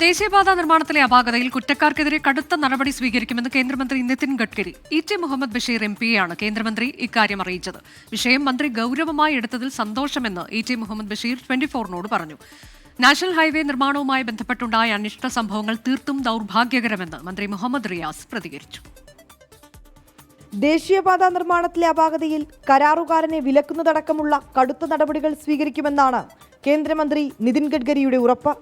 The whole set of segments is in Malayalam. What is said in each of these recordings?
ദേശീയപാത നിർമ്മാണത്തിലെ അപാകതയിൽ കുറ്റക്കാർക്കെതിരെ കടുത്ത നടപടി സ്വീകരിക്കുമെന്ന് കേന്ദ്രമന്ത്രി നിതിൻ ഗഡ്കരി. ഇ.ടി. മുഹമ്മദ് ബഷീർ എം.പിയെയാണ് കേന്ദ്രമന്ത്രി ഇക്കാര്യം അറിയിച്ചത്. വിഷയം മന്ത്രി ഗൌരവമായി എടുത്തതിൽ സന്തോഷമെന്ന് ഇ.ടി. മുഹമ്മദ് ബഷീർ 24നോട് പറഞ്ഞു. നാഷണൽ ഹൈവേ നിർമ്മാണവുമായി ബന്ധപ്പെട്ടുണ്ടായ അനിഷ്ട സംഭവങ്ങൾ തീർത്തും ദൌർഭാഗ്യകരമെന്ന് മന്ത്രി മുഹമ്മദ് റിയാസ് പ്രതികരിച്ചു. ദേശീയപാത നിർമ്മാണത്തിലെ അപാകതയിൽ കരാറുകാരനെ വിലക്കുന്നതടക്കമുള്ള കടുത്ത നടപടികൾ സ്വീകരിക്കുമെന്നാണ് കേന്ദ്രമന്ത്രി നിതിൻ ഗഡ്കരിയുടെ ഉറപ്പ്.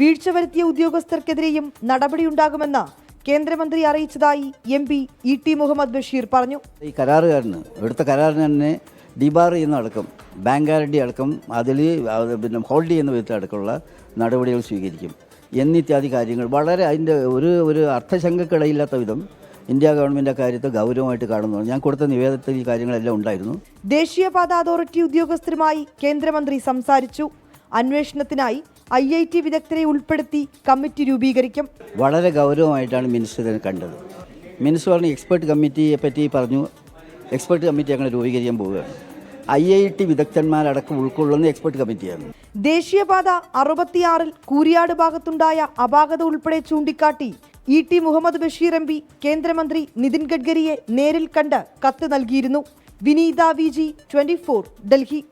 വീഴ്ച വരുത്തിയ ഉദ്യോഗസ്ഥർക്കെതിരെയും നടപടിയുണ്ടാകുമെന്ന് കേന്ദ്രമന്ത്രി അറിയിച്ചതായി എം.പി. ഇ.ടി. മുഹമ്മദ് ബഷീർ പറഞ്ഞു. ഈ കരാറുകാരന് എടുത്ത കരാറിന് തന്നെ ഡിബാർ ചെയ്യുന്ന അടക്കം ബാങ്ക് ഗ്യാരണ്ടി അടക്കം അതിൽ ഹോൾഡ് ചെയ്യുന്ന വിധത്തിൽ അടക്കമുള്ള നടപടികൾ സ്വീകരിക്കും എന്നിത്യാദി കാര്യങ്ങൾ വളരെ അതിൻ്റെ ഒരു അർത്ഥശങ്കക്കിടയില്ലാത്ത വിധം ഇന്ത്യ ഗവൺമെൻറ് കാര്യത്തെ ഗൗരവമായിട്ട് കാണുന്നു. ഞാൻ കൊടുത്ത നിവേദനത്തിൽ ഈ കാര്യങ്ങളെല്ലാം ഉണ്ടായിരുന്നു. ദേശീയപാത അതോറിറ്റി ഉദ്യോഗസ്ഥരുമായി കേന്ദ്രമന്ത്രി സംസാരിച്ചു. അന്വേഷണത്തിനായി IIT വിദഗ്ധരെ ഉൾപ്പെടുത്തി കമ്മിറ്റി രൂപീകരിക്കും. വളരെ ഗൗരവമായിട്ടാണ് മിനിസ്റ്റർ ഇതിനെ കണ്ടത്. മിനിസ്റ്റർ പറഞ്ഞ എക്സ്പെർട്ട് കമ്മിറ്റിയെ പറ്റി പറഞ്ഞു. എക്സ്പെർട്ട് കമ്മിറ്റി അങ്ങനെ രൂപീകരിക്കാൻ പോവുകയാണ്. IIT വിദഗ്ധന്മാരടക്കം ഉൾക്കൊള്ളുന്ന എക്സ്പെർട്ട് കമ്മിറ്റിയാണ്. ദേശീയപാത 66 കൂരിയാട് ഭാഗത്തുണ്ടായ അപാകത ഉൾപ്പെടെ ചൂണ്ടിക്കാട്ടി ഇ.ടി. മുഹമ്മദ് ബഷീർ എം.പി. കേന്ദ്രമന്ത്രി നിതിൻ ഗഡ്കരിയെ നേരിൽ കണ്ട് കത്ത് നൽകിയിരുന്നു. വിനീത VG 24 ഡൽഹി.